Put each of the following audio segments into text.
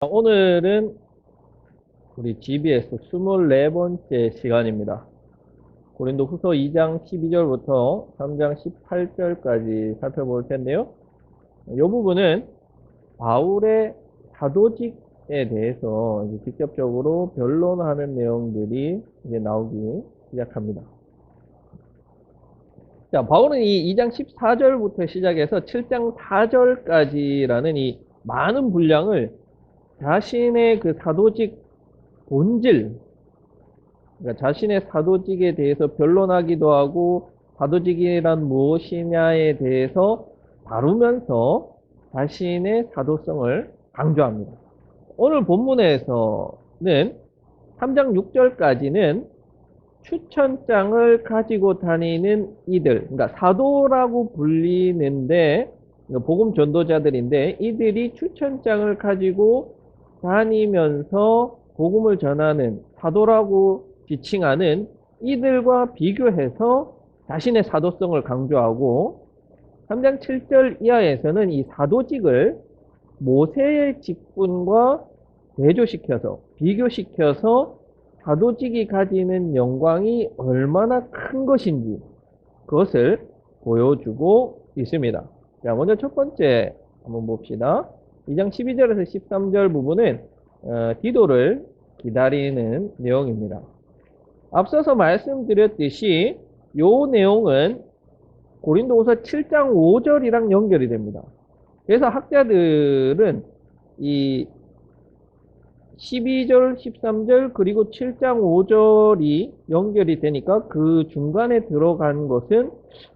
오늘은 우리 GBS 24번째 시간입니다. 고린도후서 2장 12절부터 3장 18절까지 살펴볼 텐데요. 이 부분은 바울의 사도직에 대해서 이제 직접적으로 변론하는 내용들이 이제 나오기 시작합니다. 자, 바울은 이 2장 14절부터 시작해서 7장 4절까지라는 이 많은 분량을 자신의 그 사도직 본질, 그러니까 자신의 사도직에 대해서 변론하기도 하고 사도직이란 무엇이냐에 대해서 다루면서 자신의 사도성을 강조합니다. 오늘 본문에서는 3장 6절까지는 추천장을 가지고 다니는 이들, 그러니까 사도라고 불리는데 복음 전도자들인데 이들이 추천장을 가지고 다니면서 복음을 전하는 사도라고 지칭하는 이들과 비교해서 자신의 사도성을 강조하고 3장 7절 이하에서는 이 사도직을 모세의 직분과 대조시켜서 비교시켜서 사도직이 가지는 영광이 얼마나 큰 것인지 그것을 보여주고 있습니다. 자, 먼저 첫 번째 한번 봅시다. 2장 12절에서 13절 부분은 디도를 기다리는 내용입니다. 앞서서 말씀드렸듯이 이 내용은 고린도후서 7장 5절이랑 연결이 됩니다. 그래서 학자들은 이 12절, 13절, 그리고 7장 5절이 연결이 되니까 그 중간에 들어간 것은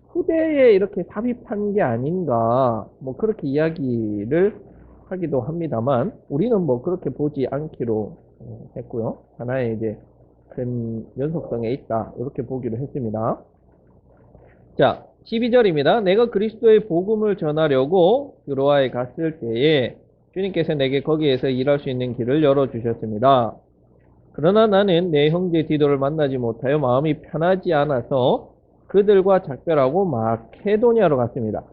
후대에 이렇게 삽입한 게 아닌가, 뭐 그렇게 이야기를 하기도 합니다만, 우리는 뭐 그렇게 보지 않기로 했고요. 하나의 이제 큰 연속성에 있다, 이렇게 보기로 했습니다. 자, 12절입니다. 내가 그리스도의 복음을 전하려고 드로아에 갔을 때에 주님께서 내게 거기에서 일할 수 있는 길을 열어주셨습니다. 그러나 나는 내 형제 디도를 만나지 못하여 마음이 편하지 않아서 그들과 작별하고 마케도니아로 갔습니다.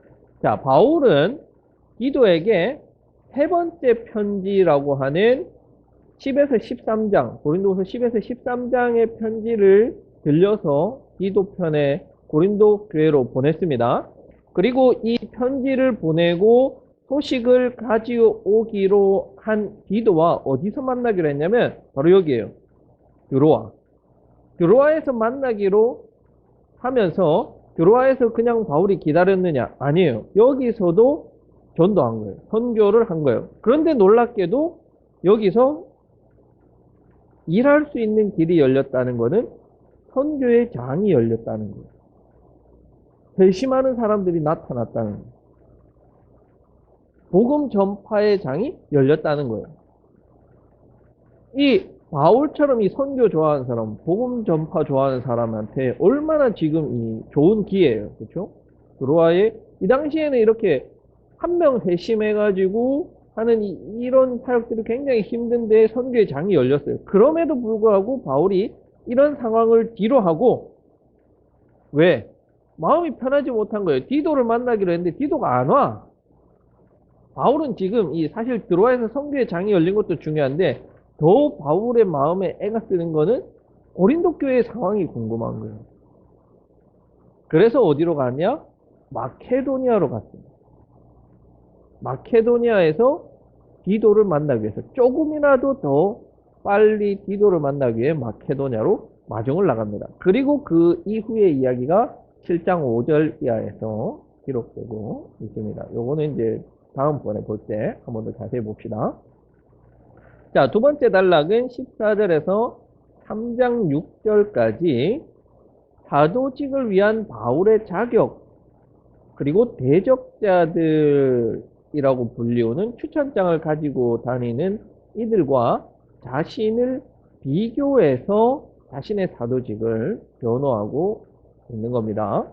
자, 바울은 디도에게 세 번째 편지라고 하는 10에서 13장, 고린도후서 10에서 13장의 편지를 들려서 디도 편에 고린도 교회로 보냈습니다. 그리고 이 편지를 보내고 소식을 가져오기로 한 디도와 어디서 만나기로 했냐면 바로 여기에요. 드로아. 드로아에서 만나기로 하면서 드로아에서 그냥 바울이 기다렸느냐? 아니에요. 여기서도 전도한 거예요. 선교를 한 거예요. 그런데 놀랍게도 여기서 일할 수 있는 길이 열렸다는 것은 선교의 장이 열렸다는 거예요. 회심하는 사람들이 나타났다는 거예요. 복음 전파의 장이 열렸다는 거예요. 이 바울처럼 이 선교 좋아하는 사람, 복음 전파 좋아하는 사람한테 얼마나 지금 이 좋은 기회예요. 그렇죠? 드로아에 이 당시에는 이렇게 한 명 회심해가지고 하는 이런 사역들이 굉장히 힘든데 선교의 장이 열렸어요. 그럼에도 불구하고 바울이 이런 상황을 뒤로하고 왜? 마음이 편하지 못한 거예요. 디도를 만나기로 했는데 디도가 안 와. 바울은 지금 이 사실 드로아에서 선교의 장이 열린 것도 중요한데 더 바울의 마음에 애가 쓰는 거는 고린도 교회의 상황이 궁금한 거예요. 그래서 어디로 갔냐? 마케도니아로 갔습니다. 마케도니아에서 디도를 만나기 위해서 조금이라도 더 빨리 디도를 만나기 위해 마케도니아로 마중을 나갑니다. 그리고 그 이후의 이야기가 7장 5절 이하에서 기록되고 있습니다. 요거는 이제 다음번에 볼 때 한 번 더 자세히 봅시다. 자, 두 번째 단락은 14절에서 3장 6절까지 사도직을 위한 바울의 자격, 그리고 대적자들이라고 불리우는 추천장을 가지고 다니는 이들과 자신을 비교해서 자신의 사도직을 변호하고 있는 겁니다.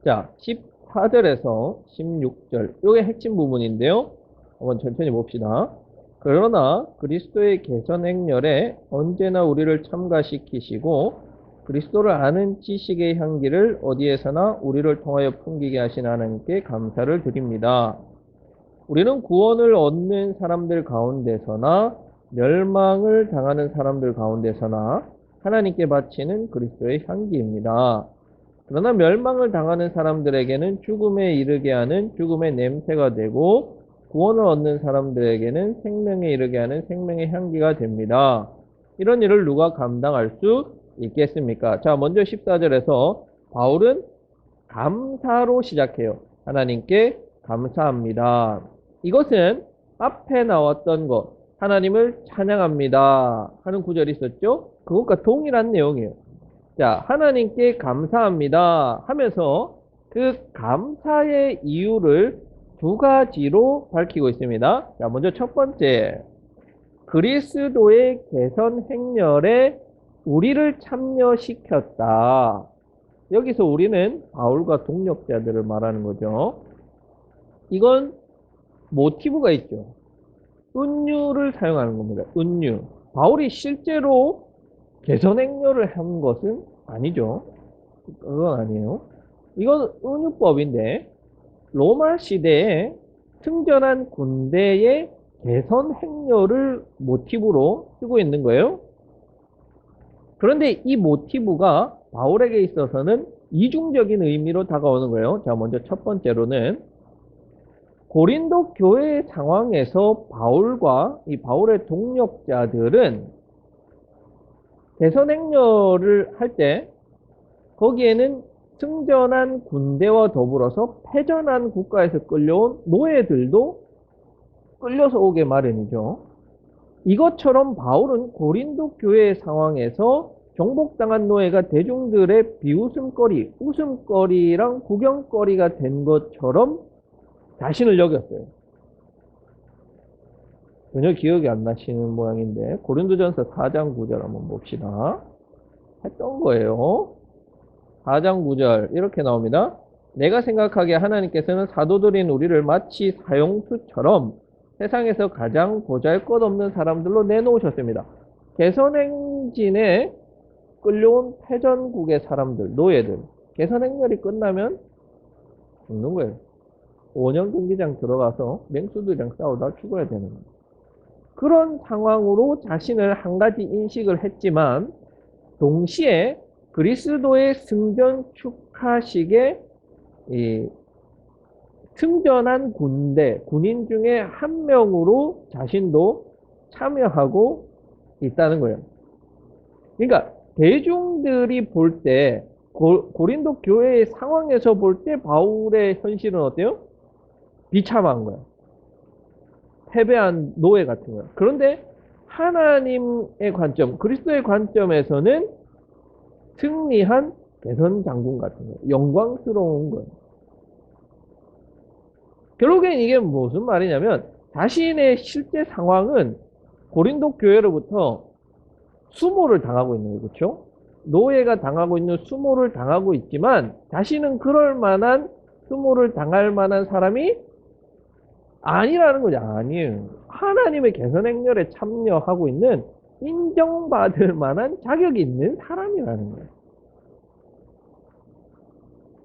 자, 14절에서 16절, 이게 핵심 부분인데요. 한번 천천히 봅시다. 그러나 그리스도의 개선 행렬에 언제나 우리를 참가시키시고 그리스도를 아는 지식의 향기를 어디에서나 우리를 통하여 풍기게 하신 하나님께 감사를 드립니다. 우리는 구원을 얻는 사람들 가운데서나 멸망을 당하는 사람들 가운데서나 하나님께 바치는 그리스도의 향기입니다. 그러나 멸망을 당하는 사람들에게는 죽음에 이르게 하는 죽음의 냄새가 되고 구원을 얻는 사람들에게는 생명에 이르게 하는 생명의 향기가 됩니다. 이런 일을 누가 감당할 수 있겠습니까? 자, 먼저 14절에서 바울은 감사로 시작해요. 하나님께 감사합니다. 이것은 앞에 나왔던 것, 하나님을 찬양합니다 하는 구절이 있었죠? 그것과 동일한 내용이에요. 자, 하나님께 감사합니다 하면서 그 감사의 이유를 두 가지로 밝히고 있습니다. 자, 먼저 첫 번째, 그리스도의 개선 행렬에 우리를 참여시켰다. 여기서 우리는 바울과 동력자들을 말하는 거죠. 이건 모티브가 있죠. 은유를 사용하는 겁니다. 은유. 바울이 실제로 개선 행렬을 한 것은 아니죠. 그건 아니에요. 이건 은유법인데 로마 시대에 승전한 군대의 개선 행렬을 모티브로 쓰고 있는 거예요. 그런데 이 모티브가 바울에게 있어서는 이중적인 의미로 다가오는 거예요. 자, 먼저 첫 번째로는 고린도 교회의 상황에서 바울과 이 바울의 동력자들은 개선 행렬을 할 때 거기에는 승전한 군대와 더불어서 패전한 국가에서 끌려온 노예들도 끌려서 오게 마련이죠. 이것처럼 바울은 고린도 교회의 상황에서 정복당한 노예가 대중들의 비웃음거리, 웃음거리랑 구경거리가 된 것처럼 자신을 여겼어요. 전혀 기억이 안 나시는 모양인데 고린도전서 4장 9절 한번 봅시다. 했던 거예요. 4장 9절 이렇게 나옵니다. 내가 생각하기에 하나님께서는 사도들인 우리를 마치 사용수처럼 세상에서 가장 보잘것없는 사람들로 내놓으셨습니다. 개선행진에 끌려온 패전국의 사람들, 노예들. 개선행렬이 끝나면 죽는 거예요. 5년 경기장 들어가서 맹수들이랑 싸우다 죽어야 되는 거예요. 그런 상황으로 자신을 한 가지 인식을 했지만 동시에 그리스도의 승전 축하식에 이 승전한 군인 중에 한 명으로 자신도 참여하고 있다는 거예요. 그러니까 대중들이 볼 때 고린도 교회의 상황에서 볼 때 바울의 현실은 어때요? 비참한 거예요. 패배한 노예 같은 거예요. 그런데 하나님의 관점, 그리스도의 관점에서는 승리한 개선 장군 같은 거예요. 영광스러운 거예요. 결국엔 이게 무슨 말이냐면 자신의 실제 상황은 고린도 교회로부터 수모를 당하고 있는 거예요. 그렇죠? 노예가 당하고 있는 수모를 당하고 있지만 자신은 그럴 만한 수모를 당할 만한 사람이 아니라는 거죠. 아니에요. 하나님의 개선 행렬에 참여하고 있는 인정받을 만한 자격이 있는 사람이라는 거예요.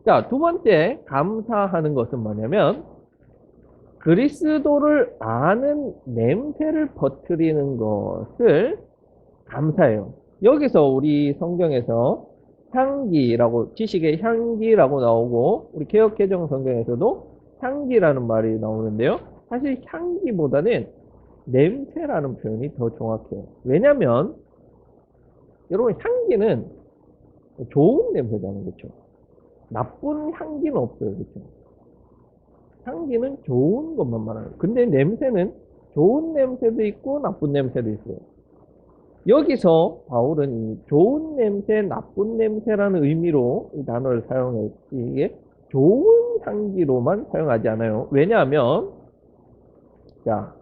자, 두 번째 감사하는 것은 뭐냐면 그리스도를 아는 냄새를 퍼뜨리는 것을 감사해요. 여기서 우리 성경에서 향기라고, 지식의 향기라고 나오고 우리 개역개정 성경에서도 향기라는 말이 나오는데요. 사실 향기보다는 냄새라는 표현이 더 정확해요. 왜냐면 여러분 향기는 좋은 냄새잖아요. 그렇죠? 나쁜 향기는 없어요. 그렇죠? 향기는 좋은 것만 말하는. 근데 냄새는 좋은 냄새도 있고 나쁜 냄새도 있어요. 여기서 바울은 이 좋은 냄새, 나쁜 냄새라는 의미로 이 단어를 사용해. 이게 좋은 향기로만 사용하지 않아요. 왜냐하면 자,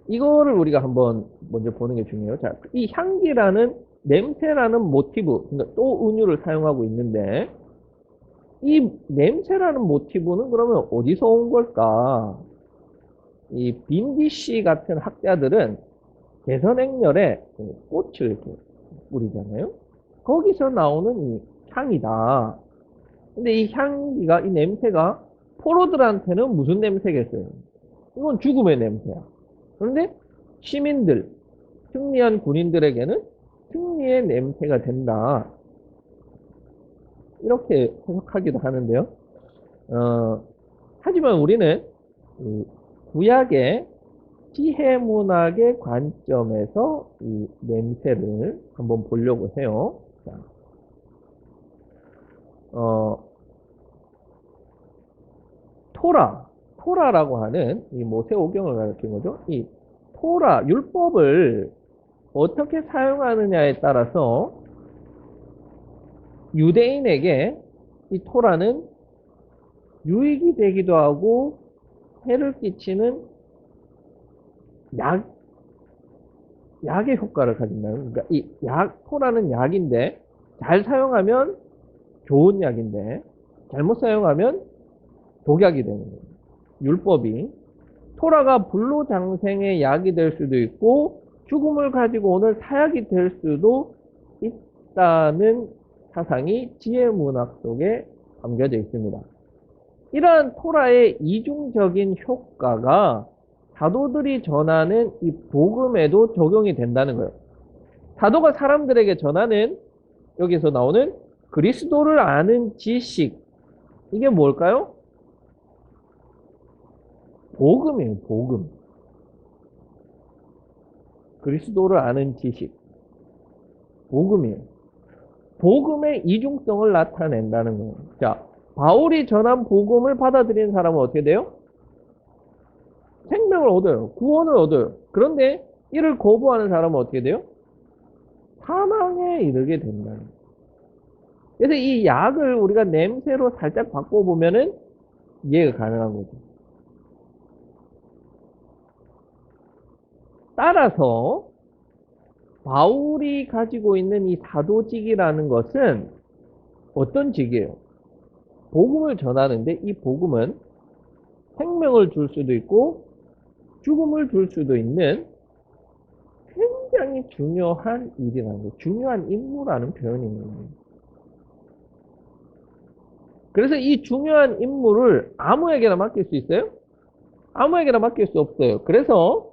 이거를 우리가 한번 먼저 보는 게 중요해요. 자, 이 향기라는 냄새라는 모티브, 그러니까 또 은유를 사용하고 있는데 이 냄새라는 모티브는 그러면 어디서 온 걸까? 이 빈디 씨 같은 학자들은 개선행렬에 꽃을 이렇게 뿌리잖아요. 거기서 나오는 이 향이다. 근데 이 향기가, 이 냄새가 포로들한테는 무슨 냄새겠어요? 이건 죽음의 냄새야. 그런데 시민들, 승리한 군인들에게는 승리의 냄새가 된다. 이렇게 해석하기도 하는데요. 어, 하지만 우리는 이 구약의 지혜 문학의 관점에서 이 냄새를 한번 보려고 해요. 자, 어, 토라라고 하는 이 모세오경을 가리키는 거죠. 이 토라, 율법을 어떻게 사용하느냐에 따라서 유대인에게 이 토라는 유익이 되기도 하고 해를 끼치는 약의 효과를 가진다는. 그러니까 이 토라는 약인데 잘 사용하면 좋은 약인데 잘못 사용하면 독약이 되는 거예요. 율법이. 토라가 불로장생의 약이 될 수도 있고 죽음을 가지고 오늘 사약이 될 수도 있다는 사상이 지혜문학 속에 담겨져 있습니다. 이러한 토라의 이중적인 효과가 사도들이 전하는 이 복음에도 적용이 된다는 거예요. 사도가 사람들에게 전하는 여기서 나오는 그리스도를 아는 지식, 이게 뭘까요? 복음이에요, 복음. 그리스도를 아는 지식. 복음이에요. 복음의 이중성을 나타낸다는 거예요. 자, 바울이 전한 복음을 받아들이는 사람은 어떻게 돼요? 생명을 얻어요. 구원을 얻어요. 그런데 이를 거부하는 사람은 어떻게 돼요? 사망에 이르게 된다는 거예요. 그래서 이 약을 우리가 냄새로 살짝 바꿔보면은 이해가 가능한 거죠. 따라서 바울이 가지고 있는 이 사도직이라는 것은 어떤 직이에요? 복음을 전하는데 이 복음은 생명을 줄 수도 있고 죽음을 줄 수도 있는 굉장히 중요한 일이라는 거예요. 중요한 임무라는 표현입니다. 그래서 이 중요한 임무를 아무에게나 맡길 수 있어요? 아무에게나 맡길 수 없어요. 그래서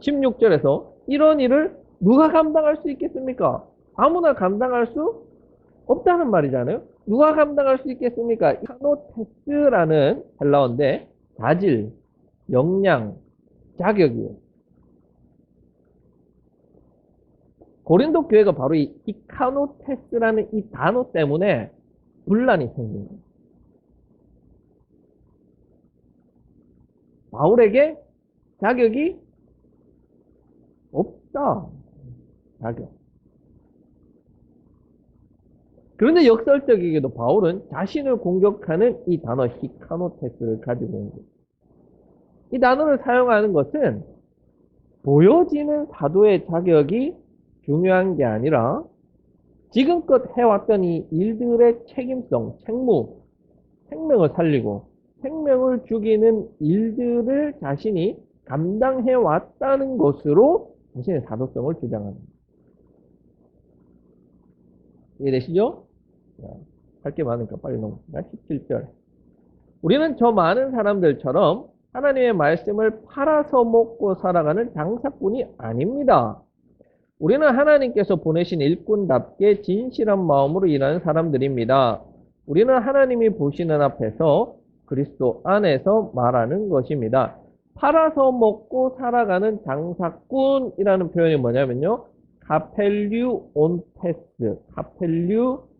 16절에서 이런 일을 누가 감당할 수 있겠습니까? 아무나 감당할 수 없다는 말이잖아요. 누가 감당할 수 있겠습니까? 카노테스라는 헬라어인데 자질, 역량, 자격이에요. 고린도 교회가 바로 이 이카노테스라는 이 단어 때문에 분란이 생긴 거예요. 바울에게 자격이 없다. 자격. 그런데 역설적이게도 바울은 자신을 공격하는 이 단어 히카노테스를 가지고 있는 거예요. 이 단어를 사용하는 것은 보여지는 사도의 자격이 중요한 게 아니라 지금껏 해왔던 이 일들의 책임성, 책무, 생명을 살리고 생명을 죽이는 일들을 자신이 감당해 왔다는 것으로 자신의 사도성을 주장합니다. 이해되시죠? 할 게 많으니까 빨리 넘어갑니다. 17절. 우리는 저 많은 사람들처럼 하나님의 말씀을 팔아서 먹고 살아가는 장사꾼이 아닙니다. 우리는 하나님께서 보내신 일꾼답게 진실한 마음으로 일하는 사람들입니다. 우리는 하나님이 보시는 앞에서 그리스도 안에서 말하는 것입니다. 팔아서 먹고 살아가는 장사꾼이라는 표현이 뭐냐면요. 카펠류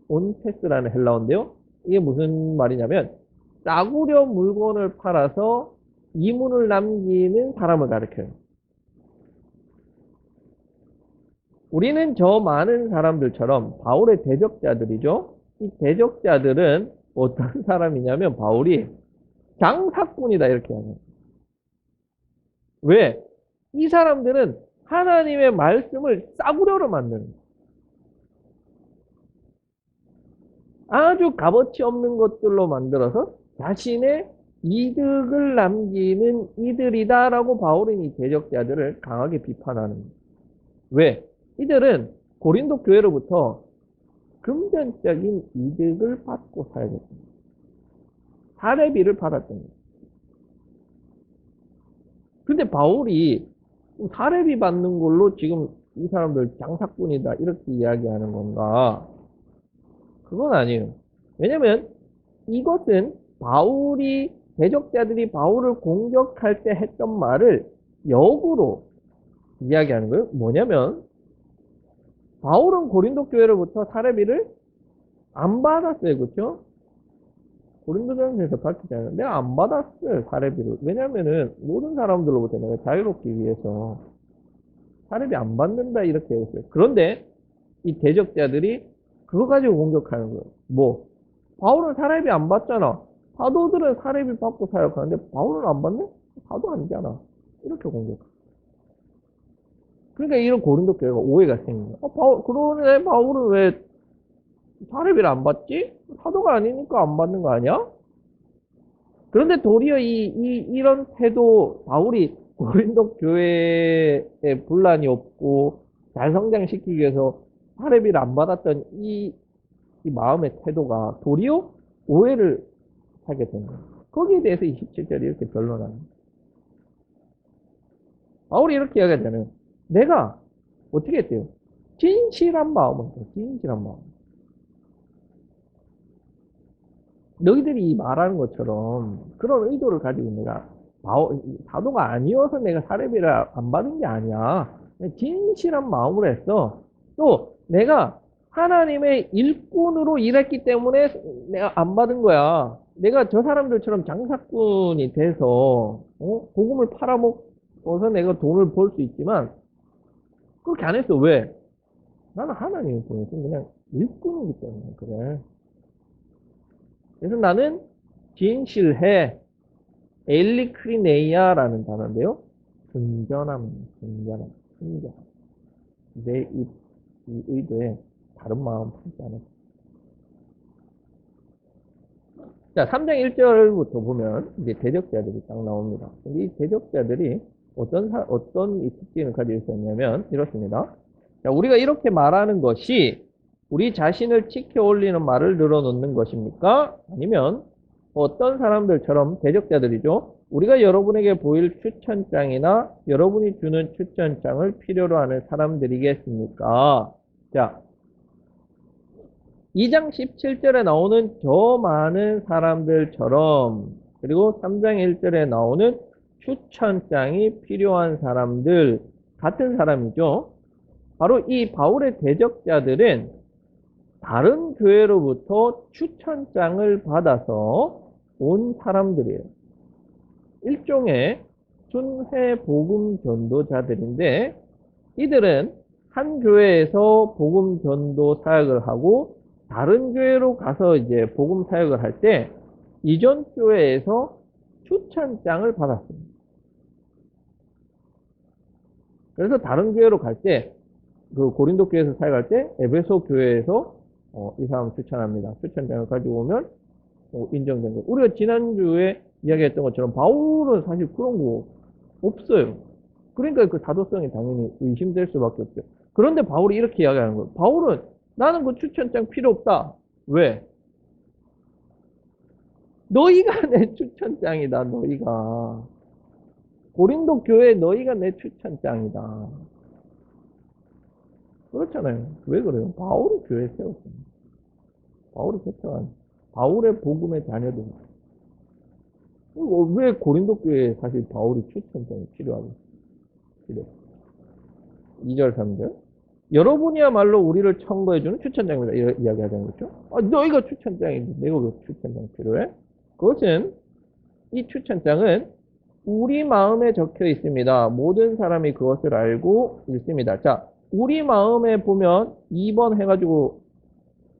온테스라는 헬라어인데요. 이게 무슨 말이냐면 싸구려 물건을 팔아서 이문을 남기는 사람을 가리켜요. 우리는 저 많은 사람들처럼 바울의 대적자들이죠. 이 대적자들은 어떤 사람이냐면 바울이 장사꾼이다 이렇게 하는. 왜? 이 사람들은 하나님의 말씀을 싸구려로 만드는 거예요. 아주 값어치 없는 것들로 만들어서 자신의 이득을 남기는 이들이다라고 바울은 이 대적자들을 강하게 비판하는 거예요. 왜? 이들은 고린도 교회로부터 금전적인 이득을 받고 살겠습니다. 사례비를 받았던 거예요. 바울이 사례비 받는 걸로 지금 이 사람들 장사꾼이다 이렇게 이야기하는 건가? 그건 아니에요. 왜냐면 이것은 바울이 대적자들이 바울을 공격할 때 했던 말을 역으로 이야기하는 거예요. 뭐냐면 바울은 고린도 교회로부터 사례비를 안 받았어요. 그렇죠? 고린도전서에서 밝히잖아요. 내가 안 받았어요. 사례비를. 왜냐면은 모든 사람들로부터 내가 자유롭기 위해서 사례비 안 받는다 이렇게 했어요. 그런데 이 대적자들이 그거 가지고 공격하는 거예요. 뭐? 바울은 사례비 안 받잖아. 사도들은 사례비 받고 사역하는데 바울은 안 받네? 사도 아니잖아. 이렇게 공격. 그러니까 이런 고린도 교회가 오해가 생긴 거야. 그러네 바울은 왜 사례비를 안 받지? 사도가 아니니까 안 받는 거 아니야? 그런데 도리어 이런 태도, 바울이 고린도 교회에 분란이 없고 잘 성장시키기 위해서 사례비를 안 받았던 이 마음의 태도가 도리어 오해를 하게 된 거예요. 거기에 대해서 27절이 이렇게 변론합니다. 바울이 이렇게 이야기하잖아요. 내가 어떻게 했대요? 진실한 마음은 진실한 마음. 너희들이 말하는 것처럼 그런 의도를 가지고 내가 사도가 아니어서 내가 사례비를 안 받은 게 아니야. 진실한 마음으로 했어. 또 내가 하나님의 일꾼으로 일했기 때문에 내가 안 받은 거야. 내가 저 사람들처럼 장사꾼이 돼서 복음을 팔아먹어서 내가 돈을 벌 수 있지만 그렇게 안 했어. 왜? 나는 하나님의 분이지 그냥 일꾼이기 때문에 그래. 그래서 나는 진실해. 엘리크리네이아라는 단어인데요. 순전함, 순전함, 순전. 이 의도에 다른 마음 품지 않았어. 자, 3장 1절부터 보면 이제 대적자들이 딱 나옵니다. 근데 이 대적자들이 어떤 이 특징을 가지고 있었냐면 이렇습니다. 자, 우리가 이렇게 말하는 것이 우리 자신을 지켜 올리는 말을 늘어놓는 것입니까? 아니면 어떤 사람들처럼 대적자들이죠. 우리가 여러분에게 보일 추천장이나 여러분이 주는 추천장을 필요로 하는 사람들이겠습니까? 자, 2장 17절에 나오는 저 많은 사람들처럼 그리고 3장 1절에 나오는 추천장이 필요한 사람들 같은 사람이죠. 바로 이 바울의 대적자들은 다른 교회로부터 추천장을 받아서 온 사람들이에요. 일종의 순회 복음 전도자들인데 이들은 한 교회에서 복음 전도 사역을 하고 다른 교회로 가서 이제 복음 사역을 할 때 이전 교회에서 추천장을 받았습니다. 그래서 다른 교회로 갈 때 그 고린도 교회에서 사역할 때 에베소 교회에서 이 사람 추천합니다. 추천장을 가지고 오면 인정된 거예요. 우리가 지난주에 이야기했던 것처럼 바울은 사실 그런 거 없어요. 그러니까 그 사도성이 당연히 의심될 수밖에 없죠. 그런데 바울이 이렇게 이야기하는 거예요. 바울은 나는 그 추천장 필요 없다. 왜? 너희가 내 추천장이다. 너희가. 고린도 교회 너희가 내 추천장이다. 그렇잖아요. 왜 그래요? 바울이 교회 세웠습니다. 바울이 개척한 바울의 복음의 자녀들. 왜 고린도 교회에 사실 바울이 추천장이 필요하고 그래. 2절 3절 여러분이야말로 우리를 청구해주는 추천장입니다. 이야기 하자는 거죠. 너희가 추천장인데 내가 왜 추천장 필요해? 그것은 이 추천장은 우리 마음에 적혀 있습니다. 모든 사람이 그것을 알고 있습니다. 자, 우리 마음에 보면 2번 해가지고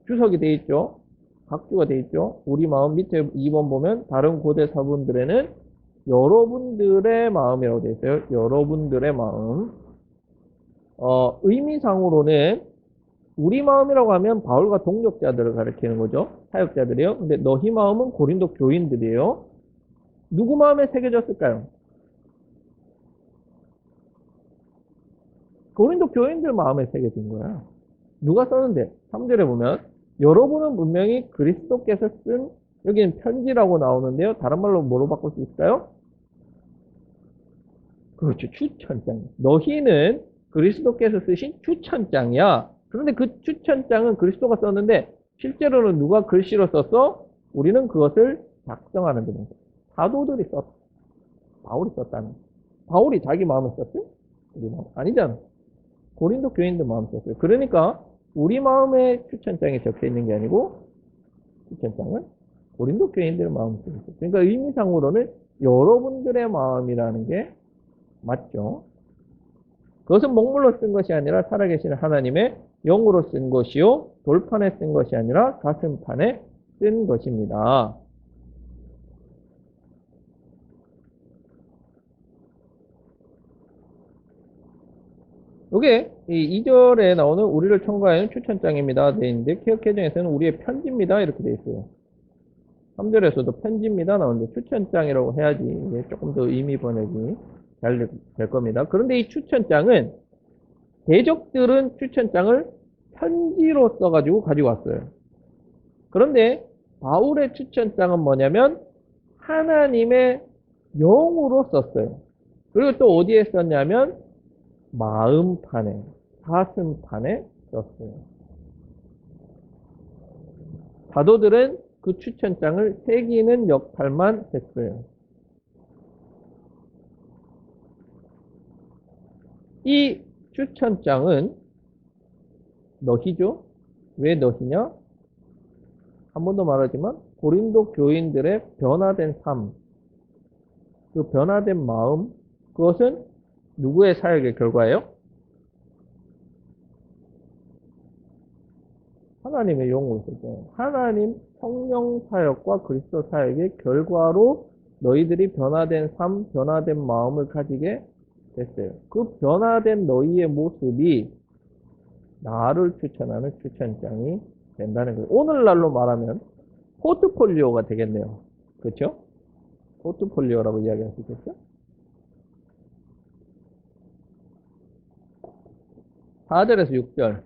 주석이 돼 있죠. 각주가 돼 있죠. 우리 마음 밑에 2번 보면 다른 고대 사분들에는 여러분들의 마음이라고 돼 있어요. 여러분들의 마음. 의미상으로는 우리 마음이라고 하면 바울과 동역자들을 가리키는 거죠. 사역자들이요. 근데 너희 마음은 고린도 교인들이에요. 누구 마음에 새겨졌을까요? 고린도 교인들 마음에 새겨진 거야. 누가 썼는데? 3절에 보면 여러분은 분명히 그리스도께서 쓴 여기는 편지라고 나오는데요. 다른 말로 뭐로 바꿀 수 있을까요? 그렇죠. 추천장. 너희는 그리스도께서 쓰신 추천장이야. 그런데 그 추천장은 그리스도가 썼는데 실제로는 누가 글씨로 썼어? 우리는 그것을 작성하는 데는 사도들이 썼. 바울이 썼다는. 바울이 자기 마음을 썼어요? 우리 마음 아니잖아. 고린도 교인들 마음 썼어요. 그러니까 우리 마음에 추천장이 적혀 있는 게 아니고 추천장은 고린도 교인들 마음 썼어요. 그러니까 의미상으로는 여러분들의 마음이라는 게 맞죠. 그것은 목물로 쓴 것이 아니라 살아계신 하나님의 영으로 쓴 것이요 돌판에 쓴 것이 아니라 가슴판에 쓴 것입니다. 이게 이 2절에 나오는 우리를 청구하는 추천장입니다. 되어 있는데 개역개정에서는 우리의 편지입니다. 이렇게 되어 있어요. 3절에서도 편지입니다. 나오는데 추천장이라고 해야지 이게 조금 더 의미 번역이 잘 될 겁니다. 그런데 이 추천장은 대적들은 추천장을 편지로 써가지고 가지고 왔어요. 그런데 바울의 추천장은 뭐냐면 하나님의 영으로 썼어요. 그리고 또 어디에 썼냐면 마음판에, 가슴판에 썼어요. 사도들은 그 추천장을 새기는 역할만 했어요. 이 추천장은 너희죠? 왜 너희냐? 한 번 더 말하지만 고린도 교인들의 변화된 삶, 그 변화된 마음, 그것은 누구의 사역의 결과예요? 하나님의 영으로 썼죠. 하나님 성령 사역과 그리스도 사역의 결과로 너희들이 변화된 삶, 변화된 마음을 가지게 됐어요. 그 변화된 너희의 모습이 나를 추천하는 추천장이 된다는 거예요. 오늘날로 말하면 포트폴리오가 되겠네요. 그렇죠? 포트폴리오라고 이야기할 수 있겠죠? 4절에서 6절.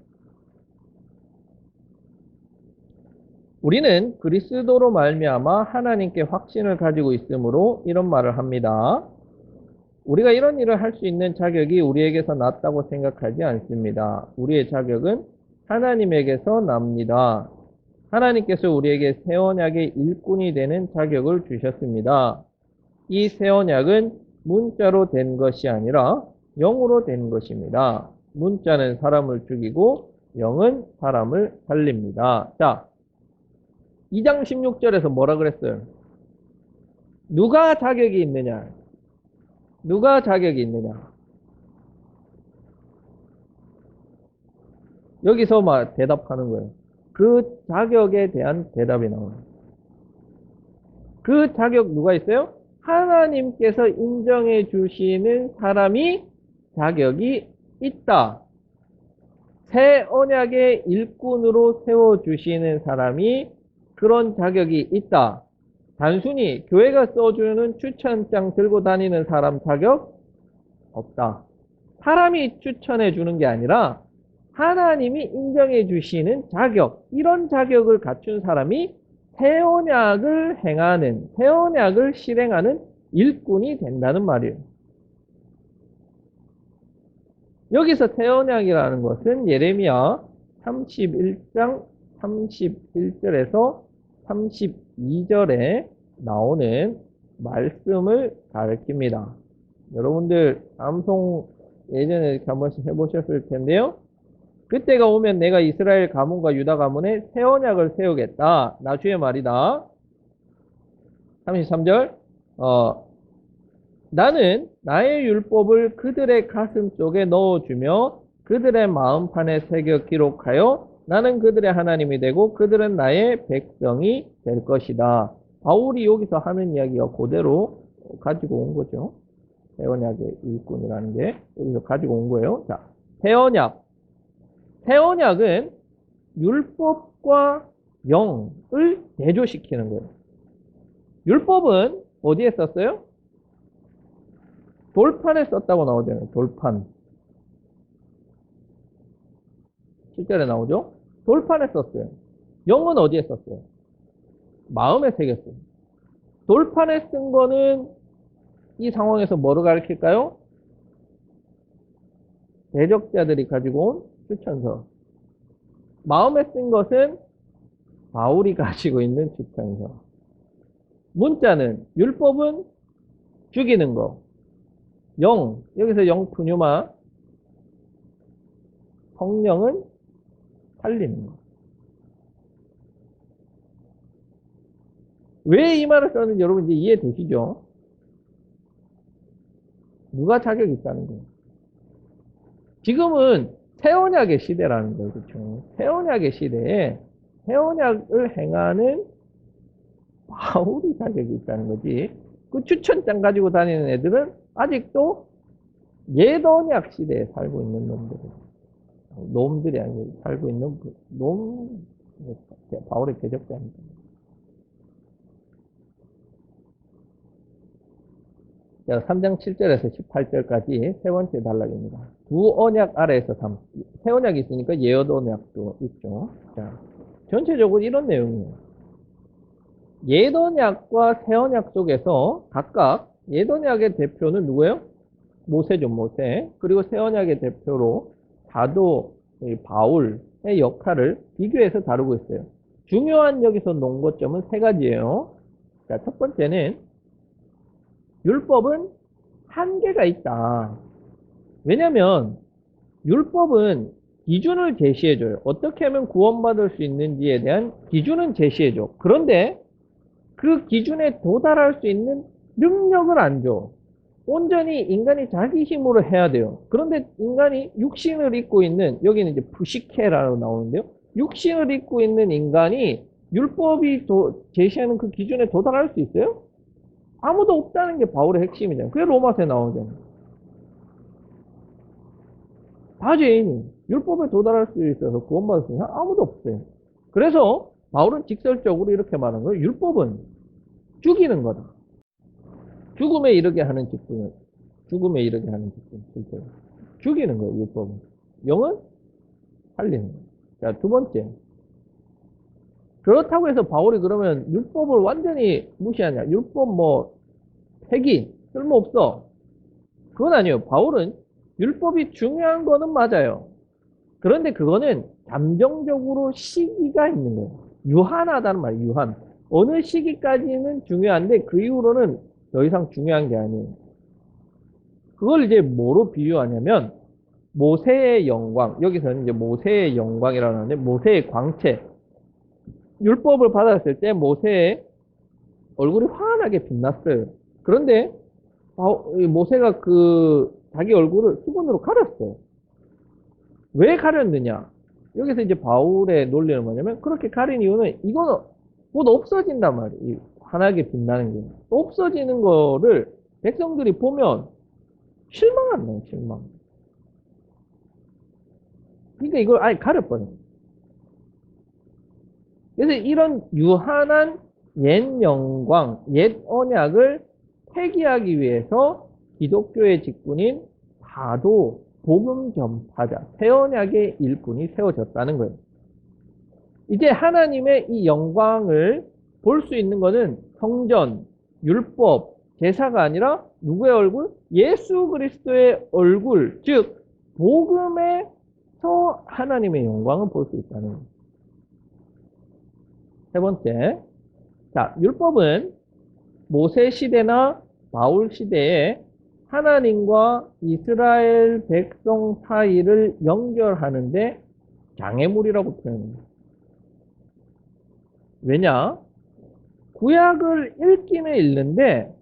우리는 그리스도로 말미암아 하나님께 확신을 가지고 있으므로 이런 말을 합니다. 우리가 이런 일을 할 수 있는 자격이 우리에게서 났다고 생각하지 않습니다. 우리의 자격은 하나님에게서 납니다. 하나님께서 우리에게 새 언약의 일꾼이 되는 자격을 주셨습니다. 이 새 언약은 문자로 된 것이 아니라 영으로 된 것입니다. 문자는 사람을 죽이고 영은 사람을 살립니다. 자, 2장 16절에서 뭐라 그랬어요? 누가 자격이 있느냐? 누가 자격이 있느냐? 여기서 막 대답하는 거예요. 그 자격에 대한 대답이 나와요. 그 자격 누가 있어요? 하나님께서 인정해 주시는 사람이 자격이 있다. 새 언약의 일꾼으로 세워주시는 사람이 그런 자격이 있다. 단순히 교회가 써주는 추천장 들고 다니는 사람 자격 없다. 사람이 추천해 주는 게 아니라 하나님이 인정해 주시는 자격, 이런 자격을 갖춘 사람이 새 언약을 행하는, 새 언약을 실행하는 일꾼이 된다는 말이에요. 여기서 새 언약이라는 것은 예레미야 31장 31절에서 32절에 나오는 말씀을 가리킵니다. 여러분들 암송 예전에 이렇게 한 번씩 해보셨을 텐데요. 그때가 오면 내가 이스라엘 가문과 유다 가문에 새 언약을 세우겠다. 나주의 말이다. 33절 나는 나의 율법을 그들의 가슴 속에 넣어주며 그들의 마음판에 새겨 기록하여 나는 그들의 하나님이 되고 그들은 나의 백성이 될 것이다. 바울이 여기서 하는 이야기가 그대로 가지고 온 거죠. 새 언약의 일꾼이라는 게 여기서 가지고 온 거예요. 자, 새 언약. 새 언약은 율법과 영을 대조시키는 거예요. 율법은 어디에 썼어요? 돌판에 썼다고 나오잖아요. 돌판. 실제로 나오죠? 돌판에 썼어요. 영은 어디에 썼어요? 마음에 새겼어요. 돌판에 쓴 거는 이 상황에서 뭐를 가리킬까요? 대적자들이 가지고 온 추천서. 마음에 쓴 것은 바울이 가지고 있는 추천서. 문자는, 율법은 죽이는 거. 영, 여기서 영 푸뉴마, 성령은 살리는 거. 왜 이 말을 썼는지 여러분 이제 이해되시죠? 누가 자격이 있다는 거예요. 지금은 새 언약의 시대라는 거예요. 그렇죠? 새 언약의 시대에 새 언약을 행하는 바울이 자격이 있다는 거지. 그 추천장 가지고 다니는 애들은 아직도 옛 언약 시대에 살고 있는 놈들이 아니고 살고 있는 바울의 대적자입니다. 자, 3장 7절에서 18절까지 세 번째 단락입니다. 두 언약 아래에서 새 언약이 있으니까 예언 언약도 있죠. 자, 전체적으로 이런 내용이에요. 옛 언약과 새 언약 속에서 각각 옛 언약의 대표는 누구예요? 모세죠, 모세. 그리고 새 언약의 대표로 사도 바울의 역할을 비교해서 다루고 있어요. 중요한 여기서 논거점은 세 가지예요. 자, 첫 번째는 율법은 한계가 있다. 왜냐면 율법은 기준을 제시해줘요. 어떻게 하면 구원받을 수 있는지에 대한 기준은 제시해줘. 그런데 그 기준에 도달할 수 있는 능력을 안 줘. 온전히 인간이 자기 힘으로 해야 돼요. 그런데 인간이 육신을 입고 있는, 여기는 이제 부시케라고 나오는데요. 육신을 입고 있는 인간이 율법이 제시하는 그 기준에 도달할 수 있어요? 아무도 없다는 게 바울의 핵심이잖아요. 그게 로마서에 나오잖아요. 다 죄인이 율법에 도달할 수 있어서 구원받을 수 있는 사람 아무도 없어요. 그래서 바울은 직설적으로 이렇게 말하는 거예요. 율법은 죽이는 거다. 죽음에 이르게 하는 직분, 죽음에 이르게 하는 직분, 실제로. 죽이는 거예요, 율법은. 영은 살리는 거예요. 자, 두 번째. 그렇다고 해서 바울이 그러면 율법을 완전히 무시하냐? 율법 폐기, 쓸모없어. 그건 아니에요. 바울은 율법이 중요한 거는 맞아요. 그런데 그거는 감정적으로 시기가 있는 거예요. 유한하다는 말이에요, 유한. 어느 시기까지는 중요한데 그 이후로는 더 이상 중요한 게 아니에요. 그걸 이제 뭐로 비유하냐면 모세의 영광, 여기서는 이제 모세의 영광이라고 하는데 모세의 광채. 율법을 받았을 때 모세의 얼굴이 환하게 빛났어요. 그런데 모세가 자기 얼굴을 수건으로 가렸어요. 왜 가렸느냐? 여기서 이제 바울의 논리는 뭐냐면 그렇게 가린 이유는 이거는 곧 없어진단 말이에요. 환하게 빛나는 게. 없어지는 거를 백성들이 보면 실망한다, 실망. 그러니까 이걸 아예 가려버려요. 그래서 이런 유한한 옛 영광, 옛 언약을 폐기하기 위해서 기독교의 직분인 사도, 복음 전파자, 새 언약의 일꾼이 세워졌다는 거예요. 이제 하나님의 이 영광을 볼 수 있는 것은 성전, 율법, 제사가 아니라 누구의 얼굴? 예수 그리스도의 얼굴, 즉 복음에서 하나님의 영광을 볼 수 있다는 거예요. 세 번째, 자, 율법은 모세 시대나 바울 시대에 하나님과 이스라엘 백성 사이를 연결하는데 장애물이라고 표현합니다. 왜냐? 구약을 읽기는 읽는데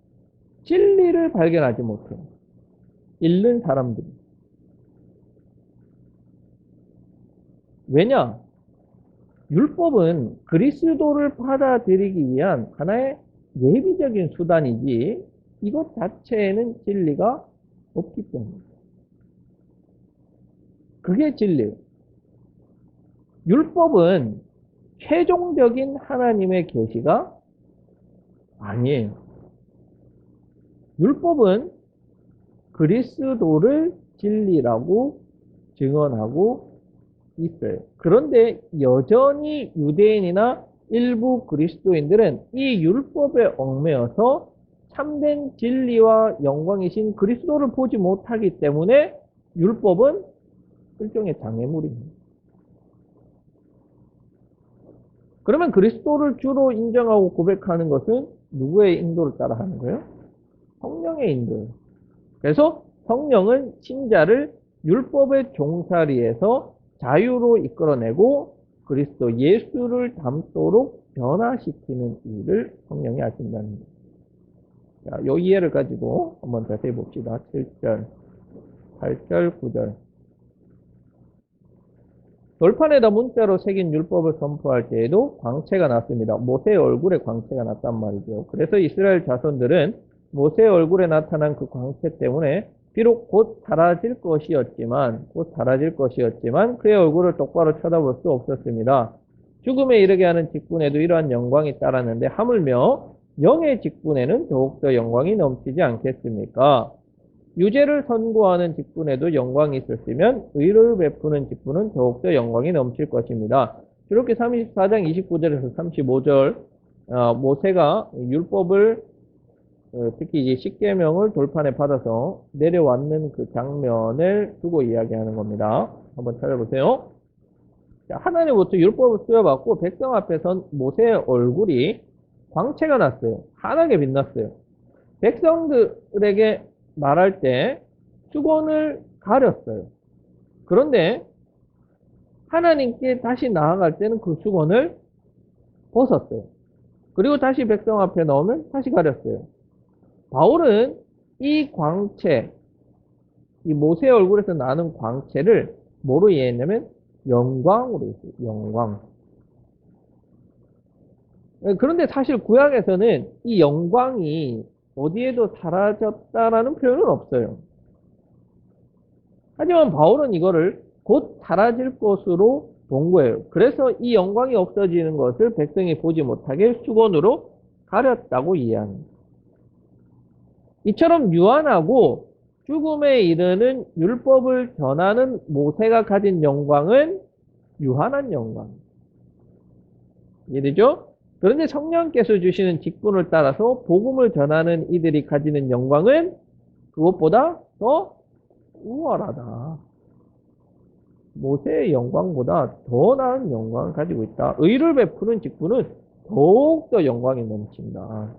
진리를 발견하지 못해요. 읽는 사람들이. 왜냐? 율법은 그리스도를 받아들이기 위한 하나의 예비적인 수단이지 이것 자체에는 진리가 없기 때문에. 그게 진리예요. 율법은 최종적인 하나님의 계시가 아니에요. 율법은 그리스도를 진리라고 증언하고 있어요. 그런데 여전히 유대인이나 일부 그리스도인들은 이 율법에 얽매여서 참된 진리와 영광이신 그리스도를 보지 못하기 때문에 율법은 일종의 장애물입니다. 그러면 그리스도를 주로 인정하고 고백하는 것은 누구의 인도를 따라 하는 거예요? 성령의 인도예요. 그래서 성령은 신자를 율법의 종살이에서 자유로 이끌어내고 그리스도 예수를 닮도록 변화시키는 일을 성령이 하신다는 거예요. 자, 이 이해를 가지고 한번 자세히 봅시다. 7절, 8절, 9절. 돌판에다 문자로 새긴 율법을 선포할 때에도 광채가 났습니다. 모세의 얼굴에 광채가 났단 말이죠. 그래서 이스라엘 자손들은 모세의 얼굴에 나타난 그 광채 때문에 비록 곧 사라질 것이었지만 그의 얼굴을 똑바로 쳐다볼 수 없었습니다. 죽음에 이르게 하는 직분에도 이러한 영광이 따랐는데 하물며 영의 직분에는 더욱더 영광이 넘치지 않겠습니까? 유죄를 선고하는 직분에도 영광이 있었으면 의를 베푸는 직분은 더욱더 영광이 넘칠 것입니다. 이렇게 34장 29절에서 35절 모세가 율법을 특히 이제 십계명을 돌판에 받아서 내려왔는 그 장면을 두고 이야기하는 겁니다. 한번 찾아보세요. 자, 하나님부터 율법을 수여받고 백성 앞에 선 모세의 얼굴이 광채가 났어요. 환하게 빛났어요. 백성들에게 말할 때 수건을 가렸어요. 그런데 하나님께 다시 나아갈 때는 그 수건을 벗었어요. 그리고 다시 백성 앞에 나오면 다시 가렸어요. 바울은 이 광채, 이 모세의 얼굴에서 나는 광채를 뭐로 이해했냐면 영광으로 했어요. 영광. 그런데 사실 구약에서는 이 영광이 어디에도 사라졌다라는 표현은 없어요. 하지만 바울은 이거를 곧 사라질 것으로 본 거예요. 그래서 이 영광이 없어지는 것을 백성이 보지 못하게 수건으로 가렸다고 이해합니다. 이처럼 유한하고 죽음에 이르는 율법을 전하는 모세가 가진 영광은 유한한 영광. 이해되죠? 그런데 성령께서 주시는 직분을 따라서 복음을 전하는 이들이 가지는 영광은 그것보다 더 우월하다. 모세의 영광보다 더 나은 영광을 가지고 있다. 의를 베푸는 직분은 더욱더 영광이 넘친다.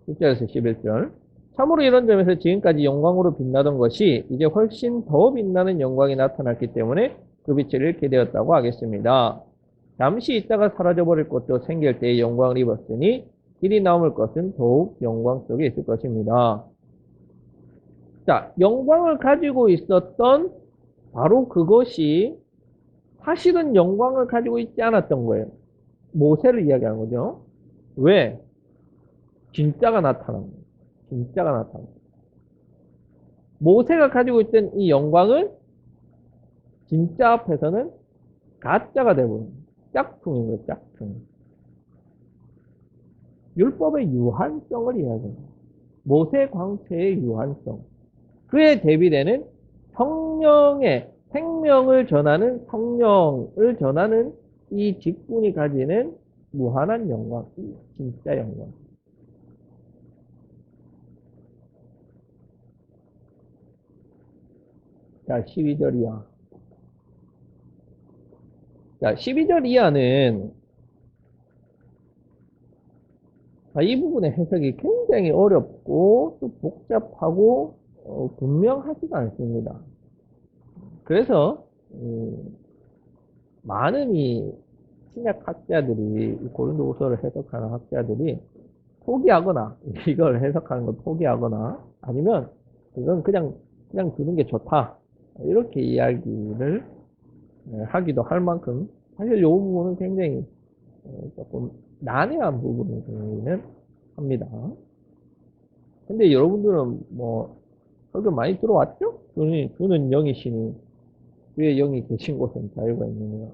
10절에서 11절. 참으로 이런 점에서 지금까지 영광으로 빛나던 것이 이제 훨씬 더 빛나는 영광이 나타났기 때문에 그 빛을 잃게 되었다고 하겠습니다. 잠시 있다가 사라져버릴 것도 생길 때의 영광을 입었으니 길이 남을 것은 더욱 영광 속에 있을 것입니다. 자, 영광을 가지고 있었던 바로 그것이 사실은 영광을 가지고 있지 않았던 거예요. 모세를 이야기하는 거죠. 왜? 진짜가 나타난 거예요. 진짜가 나타난 거예요. 모세가 가지고 있던 이 영광은 진짜 앞에서는 가짜가 되버린 거예요. 짝퉁인 거예요. 짝퉁. 율법의 유한성을 이야기합니다. 모세 광채의 유한성. 그에 대비되는 성령의 생명을 전하는 성령을 전하는 이 직분이 가지는 무한한 영광, 진짜 영광. 자, 12절 이하. 자, 12절 이하는 이 부분의 해석이 굉장히 어렵고 또 복잡하고 분명하지가 않습니다. 그래서 많은 이 신약 학자들이 고린도후서를 해석하는 학자들이 포기하거나 이걸 해석하는 걸 포기하거나 아니면 이건 그냥 두는 게 좋다 이렇게 이야기를 하기도 할 만큼 사실 이 부분은 굉장히 조금 난해한 부분이기는 합니다. 근데 여러분들은 뭐 설교 많이 들어왔죠? 주는 영이시니 주의 영이 계신 곳엔 자유가 있느니라.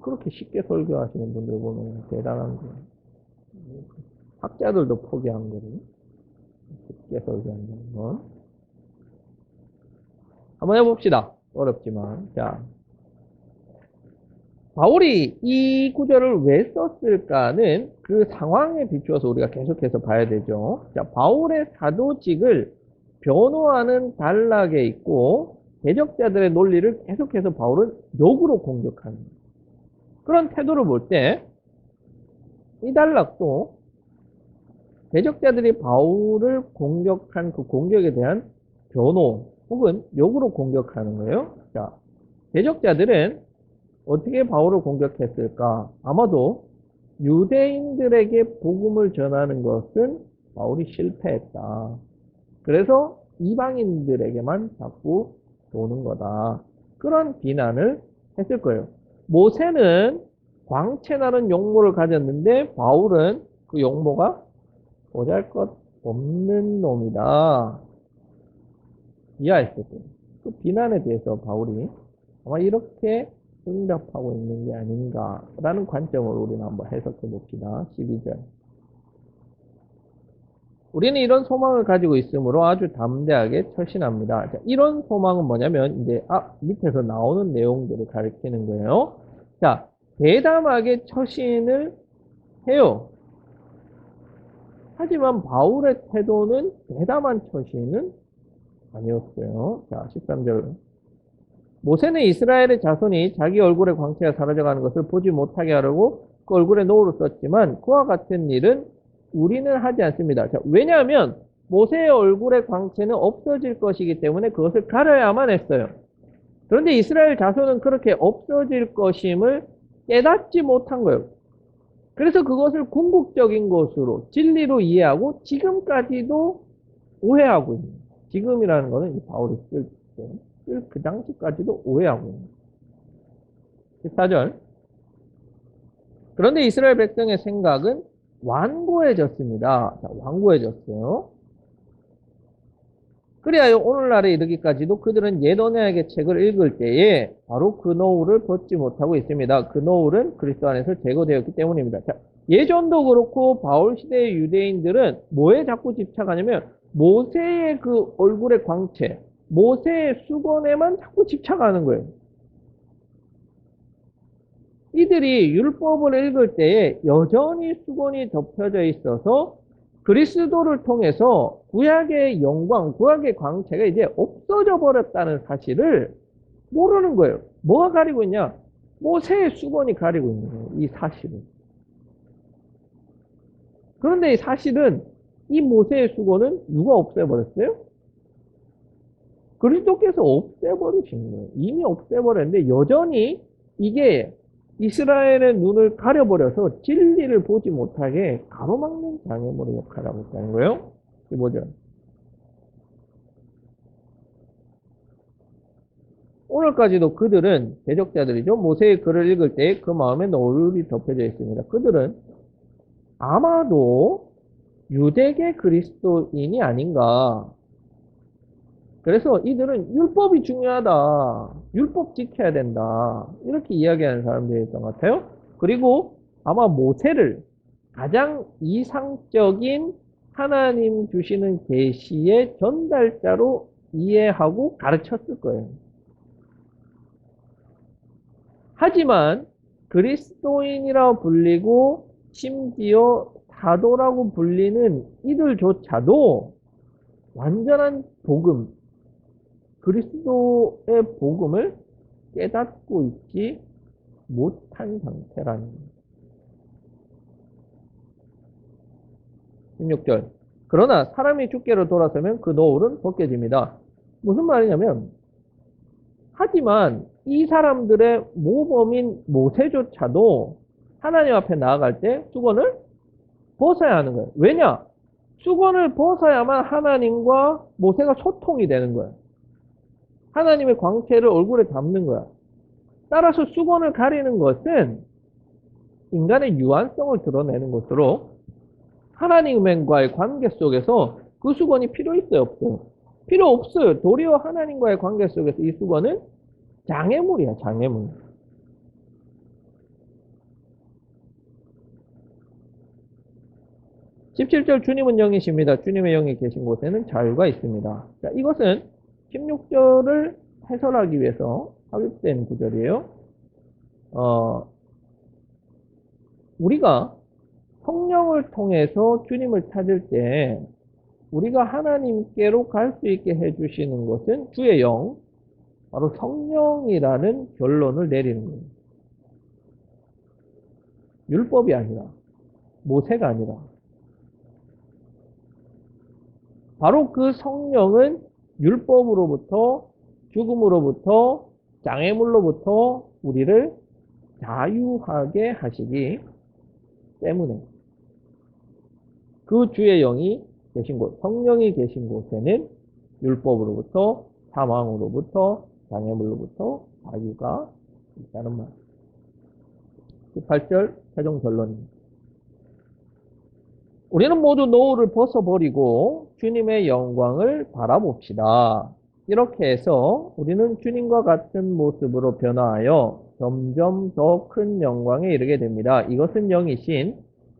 그렇게 쉽게 설교하시는 분들 보면 대단한 거예요. 학자들도 포기한 거를 쉽게 설교한다는 건. 한번 해봅시다. 어렵지만. 자, 바울이 이 구절을 왜 썼을까는 그 상황에 비추어서 우리가 계속해서 봐야 되죠. 자, 바울의 사도직을 변호하는 단락에 있고 대적자들의 논리를 계속해서 바울은 역으로 공격하는 그런 태도를 볼 때 이 단락도 대적자들이 바울을 공격한 그 공격에 대한 변호 혹은 역으로 공격하는 거예요. 자, 대적자들은 어떻게 바울을 공격했을까? 아마도 유대인들에게 복음을 전하는 것은 바울이 실패했다. 그래서 이방인들에게만 자꾸 도는 거다. 그런 비난을 했을 거예요. 모세는 광채나는 용모를 가졌는데 바울은 그 용모가 보잘것없는 놈이다. 이해했을 거예요. 그 비난에 대해서 바울이 아마 이렇게 응답하고 있는 게 아닌가라는 관점으로 우리는 한번 해석해 봅시다. 12절. 우리는 이런 소망을 가지고 있으므로 아주 담대하게 철신합니다. 자, 이런 소망은 뭐냐면 이제 밑에서 나오는 내용들을 가리키는 거예요. 자, 대담하게 처신을 해요. 하지만 바울의 태도는 대담한 처신은 아니었어요. 자, 13절. 모세는 이스라엘의 자손이 자기 얼굴의 광채가 사라져가는 것을 보지 못하게 하려고 그 얼굴에 노를 썼지만 그와 같은 일은 우리는 하지 않습니다. 자, 왜냐하면 모세의 얼굴의 광채는 없어질 것이기 때문에 그것을 가려야만 했어요. 그런데 이스라엘 자손은 그렇게 없어질 것임을 깨닫지 못한 거예요. 그래서 그것을 궁극적인 것으로 진리로 이해하고 지금까지도 오해하고 있는 거예요. 지금이라는 것은 바울이 쓸 때. 그 당시까지도 오해하고 있는 거예요. 14절. 그런데 이스라엘 백성의 생각은 완고해졌습니다. 자, 완고해졌어요. 그래야 오늘날에 이르기까지도 그들은 옛 언약의 책을 읽을 때에 바로 그 노울을 벗지 못하고 있습니다. 그 노울은 그리스도 안에서 제거되었기 때문입니다. 자, 예전도 그렇고 바울 시대의 유대인들은 뭐에 자꾸 집착하냐면 모세의 그 얼굴의 광채, 모세의 수건에만 자꾸 집착하는 거예요. 이들이 율법을 읽을 때에 여전히 수건이 덮여져 있어서 그리스도를 통해서 구약의 영광, 구약의 광채가 이제 없어져 버렸다는 사실을 모르는 거예요. 뭐가 가리고 있냐? 모세의 수건이 가리고 있는 거예요. 이 사실은. 그런데 이 사실은 이 모세의 수건은 누가 없애버렸어요? 그리스도께서 없애버리신 거예요. 이미 없애버렸는데 여전히 이게 이스라엘의 눈을 가려버려서 진리를 보지 못하게 가로막는 장애물의 역할을 하고 있다는 거예요. 15절. 오늘까지도 그들은 대적자들이죠. 모세의 글을 읽을 때 그 마음에 노을이 덮여져 있습니다. 그들은 아마도 유대계 그리스도인이 아닌가. 그래서 이들은 율법이 중요하다. 율법 지켜야 된다. 이렇게 이야기하는 사람들이었던 것 같아요. 그리고 아마 모세를 가장 이상적인 하나님 주시는 계시의 전달자로 이해하고 가르쳤을 거예요. 하지만 그리스도인이라 불리고 심지어 사도라고 불리는 이들조차도 완전한 복음, 그리스도의 복음을 깨닫고 있지 못한 상태라는 거예요. 16절. 그러나 사람이 주께로 돌아서면 그 노울은 벗겨집니다. 무슨 말이냐면 하지만 이 사람들의 모범인 모세조차도 하나님 앞에 나아갈 때 수건을 벗어야 하는 거예요. 왜냐? 수건을 벗어야만 하나님과 모세가 소통이 되는 거예요. 하나님의 광채를 얼굴에 담는 거야. 따라서 수건을 가리는 것은 인간의 유한성을 드러내는 것으로 하나님과의 관계 속에서 그 수건이 필요 있어요, 없어요? 필요 없어요. 도리어 하나님과의 관계 속에서 이 수건은 장애물이야, 장애물. (17절) 주님은 영이십니다. 주님의 영이 계신 곳에는 자유가 있습니다. 자, 이것은 16절을 해설하기 위해서 삽입된 구절이에요. 우리가 성령을 통해서 주님을 찾을 때 우리가 하나님께로 갈 수 있게 해주시는 것은 주의 영, 바로 성령이라는 결론을 내리는 거예요. 율법이 아니라, 모세가 아니라. 바로 그 성령은 율법으로부터, 죽음으로부터, 장애물로부터 우리를 자유하게 하시기 때문에 그 주의 영이 계신 곳, 성령이 계신 곳에는 율법으로부터, 사망으로부터, 장애물로부터 자유가 있다는 말. 18절 최종 결론입니다. 우리는 모두 노후를 벗어버리고 주님의 영광을 바라봅시다. 이렇게 해서 우리는 주님과 같은 모습으로 변화하여 점점 더 큰 영광에 이르게 됩니다. 이것은 영이신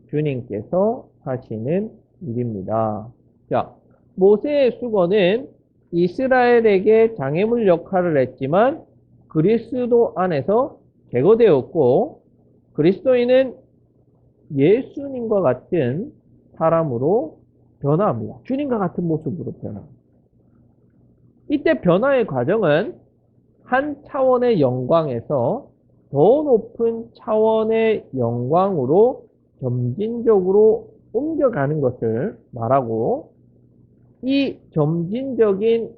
주님께서 하시는 일입니다. 자, 모세의 수건은 이스라엘에게 장애물 역할을 했지만 그리스도 안에서 제거되었고, 그리스도인은 예수님과 같은 사람으로 변화합니다. 주님과 같은 모습으로 변화합니다. 이때 변화의 과정은 한 차원의 영광에서 더 높은 차원의 영광으로 점진적으로 옮겨가는 것을 말하고, 이 점진적인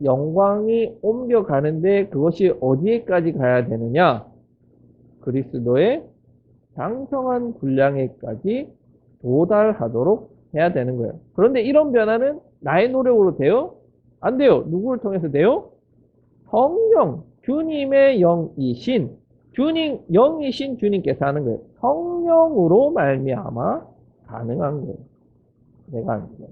영광이 옮겨가는데 그것이 어디에까지 가야 되느냐? 그리스도의 장성한 분량에까지 도달하도록 해야 되는 거예요. 그런데 이런 변화는 나의 노력으로 돼요? 안 돼요. 누구를 통해서 돼요? 성령, 주님의 영이신, 영이신 주님께서 하는 거예요. 성령으로 말미암아 가능한 거예요. 내가 하는 거예요.